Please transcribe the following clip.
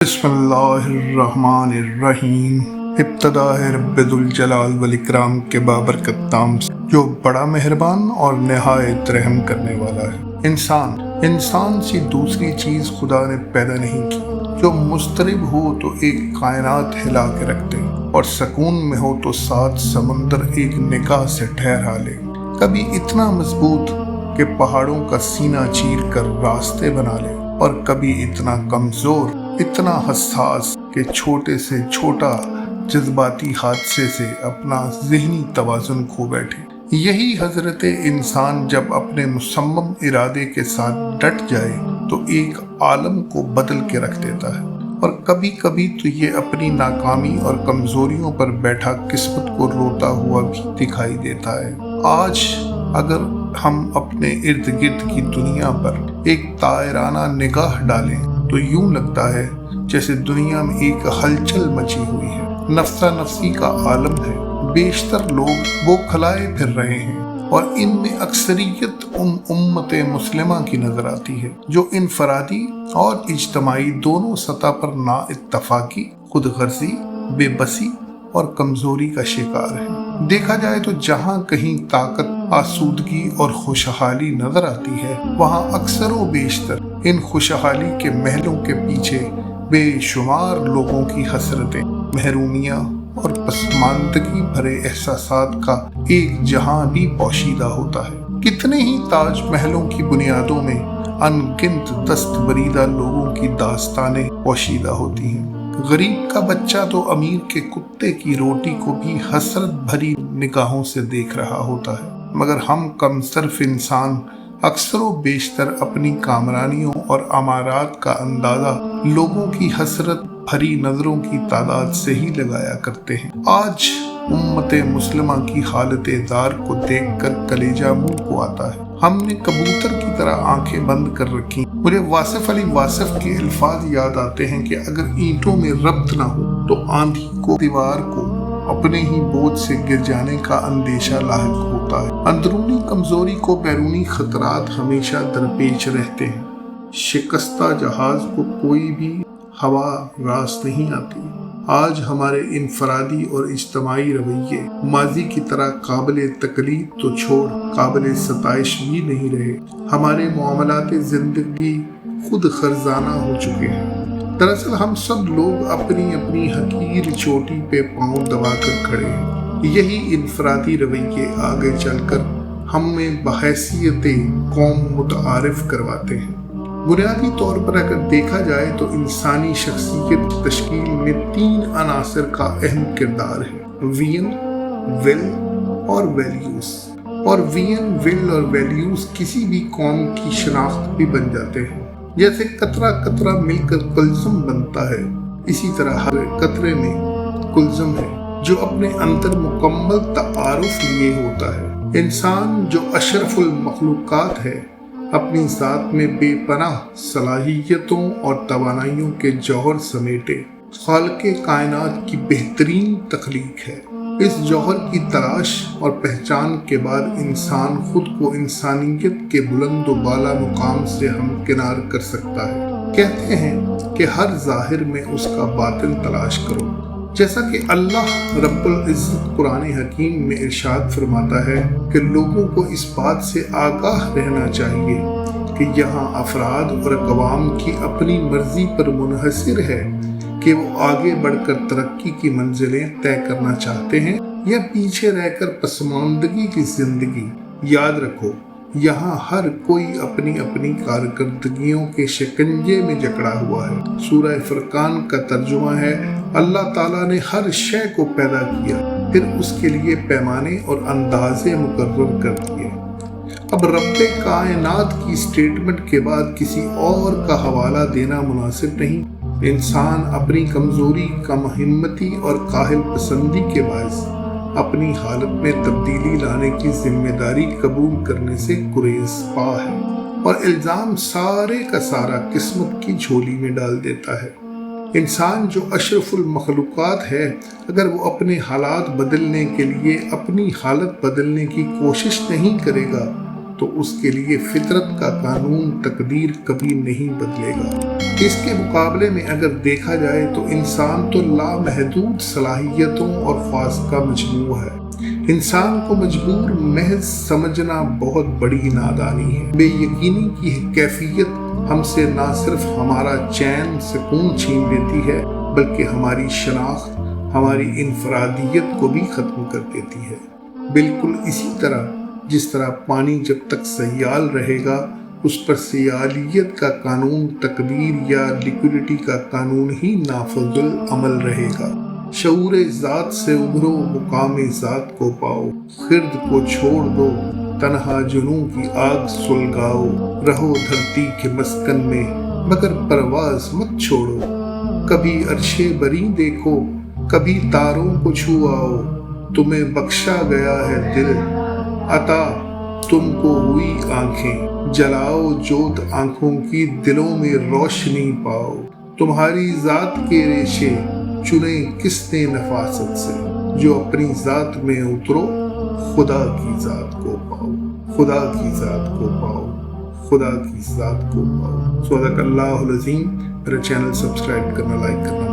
بسم اللہ الرحمن الرحیم۔ ابتدا ہے رب ذوالجلال والاکرام کے بابرکت نام سے جو بڑا مہربان اور نہایت رحم کرنے والا ہے۔ انسان سی دوسری چیز خدا نے پیدا نہیں کی۔ جو مضطرب ہو تو ایک کائنات ہلا کے رکھ دے، اور سکون میں ہو تو 7 سمندر ایک نگاہ سے ٹھہرا لے۔ کبھی اتنا مضبوط کہ پہاڑوں کا سینہ چیر کر راستے بنا لے، اور کبھی اتنا کمزور، اتنا حساس کہ چھوٹے سے چھوٹا جذباتی حادثے سے اپنا ذہنی توازن کھو بیٹھے۔ یہی حضرت انسان جب اپنے مصمم ارادے کے ساتھ ڈٹ جائے تو ایک عالم کو بدل کے رکھ دیتا ہے، اور کبھی کبھی تو یہ اپنی ناکامی اور کمزوریوں پر بیٹھا قسمت کو روتا ہوا بھی دکھائی دیتا ہے۔ آج اگر ہم اپنے ارد گرد کی دنیا پر ایک طائرانہ نگاہ ڈالیں تو یوں لگتا ہے جیسے دنیا میں ایک ہلچل مچی ہوئی ہے، نفسا نفسی کا عالم ہے۔ بیشتر لوگ بوکھلائے پھر رہے ہیں، اور ان میں اکثریت امت مسلمہ کی نظر آتی ہے جو انفرادی اور اجتماعی دونوں سطح پر نا اتفاقی، خود غرضی، بے بسی اور کمزوری کا شکار ہے۔ دیکھا جائے تو جہاں کہیں طاقت، آسودگی اور خوشحالی نظر آتی ہے، وہاں اکثر و بیشتر ان خوشحالی کے محلوں کے پیچھے بے شمار لوگوں کی حسرتیں، محرومیاں اور پسماندگی بھرے احساسات کا ایک جہاں بھی پوشیدہ ہوتا ہے۔ کتنے ہی تاج محلوں کی بنیادوں میں ان گنت دست بریدہ لوگوں کی داستانیں پوشیدہ ہوتی ہیں۔ غریب کا بچہ تو امیر کے کتے کی روٹی کو بھی حسرت بھری نگاہوں سے دیکھ رہا ہوتا ہے، مگر ہم کم صرف انسان اکثر و بیشتر اپنی کامرانیوں اور امارات کا اندازہ لوگوں کی حسرت بھری نظروں کی تعداد سے ہی لگایا کرتے ہیں۔ آج امت مسلمہ کی حالت دار کو دیکھ کر کلیجہ منہ کو آتا ہے۔ ہم نے کبوتر کی طرح آنکھیں بند کر رکھی۔ مجھے واصف علی واصف کے الفاظ یاد آتے ہیں کہ اگر اینٹوں میں ربط نہ ہو تو آندھی کو، دیوار کو اپنے ہی بوجھ سے گر جانے کا اندیشہ لاحق ہوتا ہے۔ اندرونی کمزوری کو بیرونی خطرات ہمیشہ درپیش رہتے ہیں۔ شکستہ جہاز کو کوئی بھی ہوا راس نہیں آتی۔ آج ہمارے انفرادی اور اجتماعی رویے ماضی کی طرح قابل تقلید تو چھوڑ قابل ستائش بھی نہیں رہے۔ ہمارے معاملات زندگی خود غرضانہ ہو چکے ہیں۔ دراصل ہم سب لوگ اپنی اپنی حقیر چوٹی پہ پاؤں دبا کر کھڑے ہیں۔ یہی انفرادی رویے آگے چل کر ہمیں بحیثیت قوم متعارف کرواتے ہیں۔ بنیادی طور پر اگر دیکھا جائے تو انسانی شخصیت کی تشکیل میں 3 عناصر کا اہم کردار ہے: وین، ول اور ویلیوز۔ اور وین، ول اور ویلیوز کسی بھی قوم کی شناخت بھی بن جاتے ہیں۔ جیسے قطرہ قطرہ مل کر کلزم بنتا ہے، اسی طرح ہر قطرے میں کلزم ہے جو اپنے اندر مکمل تعارف لیے ہوتا ہے۔ انسان جو اشرف المخلوقات ہے، اپنی ذات میں بے پناہ صلاحیتوں اور توانائیوں کے جوہر سمیٹے خالق کائنات کی بہترین تخلیق ہے۔ اس جوہر کی تلاش اور پہچان کے بعد انسان خود کو انسانیت کے بلند و بالا مقام سے ہمکنار کر سکتا ہے۔ کہتے ہیں کہ ہر ظاہر میں اس کا باطن تلاش کرو، جیسا کہ اللہ رب العزت قرآن حکیم میں ارشاد فرماتا ہے کہ لوگوں کو اس بات سے آگاہ رہنا چاہیے کہ یہاں افراد اور اقوام کی اپنی مرضی پر منحصر ہے کہ وہ آگے بڑھ کر ترقی کی منزلیں طے کرنا چاہتے ہیں یا پیچھے رہ کر پسماندگی کی زندگی۔ یاد رکھو، یہاں ہر کوئی اپنی اپنی کارکردگیوں کے شکنجے میں جکڑا ہوا ہے۔ سورہ فرقان کا ترجمہ ہے: اللہ تعالیٰ نے ہر شے کو پیدا کیا، پھر اس کے لیے پیمانے اور اندازے مقرر کر دیے۔ اب رب کائنات کی سٹیٹمنٹ کے بعد کسی اور کا حوالہ دینا مناسب نہیں۔ انسان اپنی کمزوری، کم ہمتی اور کاہل پسندی کے باعث اپنی حالت میں تبدیلی لانے کی ذمہ داری قبول کرنے سے گریز پا ہے، اور الزام سارے کا سارا قسمت کی جھولی میں ڈال دیتا ہے۔ انسان جو اشرف المخلوقات ہے، اگر وہ اپنے حالات بدلنے کے لیے اپنی حالت بدلنے کی کوشش نہیں کرے گا تو اس کے لیے فطرت کا قانون تقدیر کبھی نہیں بدلے گا۔ اس کے مقابلے میں اگر دیکھا جائے تو انسان تو لامحدود صلاحیتوں اور خواص کا مجموعہ ہے۔ انسان کو مجبور محض سمجھنا بہت بڑی نادانی ہے۔ بے یقینی کی کیفیت ہم سے نہ صرف ہمارا چین سکون چھین لیتی ہے بلکہ ہماری شناخت، ہماری انفرادیت کو بھی ختم کر دیتی ہے۔ بالکل اسی طرح جس طرح پانی جب تک سیال رہے گا اس پر سیالیت کا قانون تقدیر یا لیکوڈیٹی کا قانون ہی نافذ العمل رہے گا۔ شعور ذات سے ابھرو، مقام ذات کو پاؤ، خرد کو چھوڑ دو، تنہا جنوں کی آگ سلگاؤ، رہو دھرتی کے مسکن میں مگر پرواز مت چھوڑو، کبھی عرش بری دیکھو، کبھی تاروں کو چھو آؤ، تمہیں بخشا گیا ہے دل، عطا تم کو ہوئی آنکھیں، جلاؤ جوت آنکھوں کی، دلوں میں روشنی پاؤ، تمہاری ذات کے ریشے چنے کس نے نفاست سے، جو اپنی ذات میں اترو، خدا کی ذات کو پاؤ، خدا کی ذات کو پاؤ، خدا کی ذات کو پاؤ۔ صدق اللہ العظیم۔ میرا چینل سبسکرائب کرنا، لائک کرنا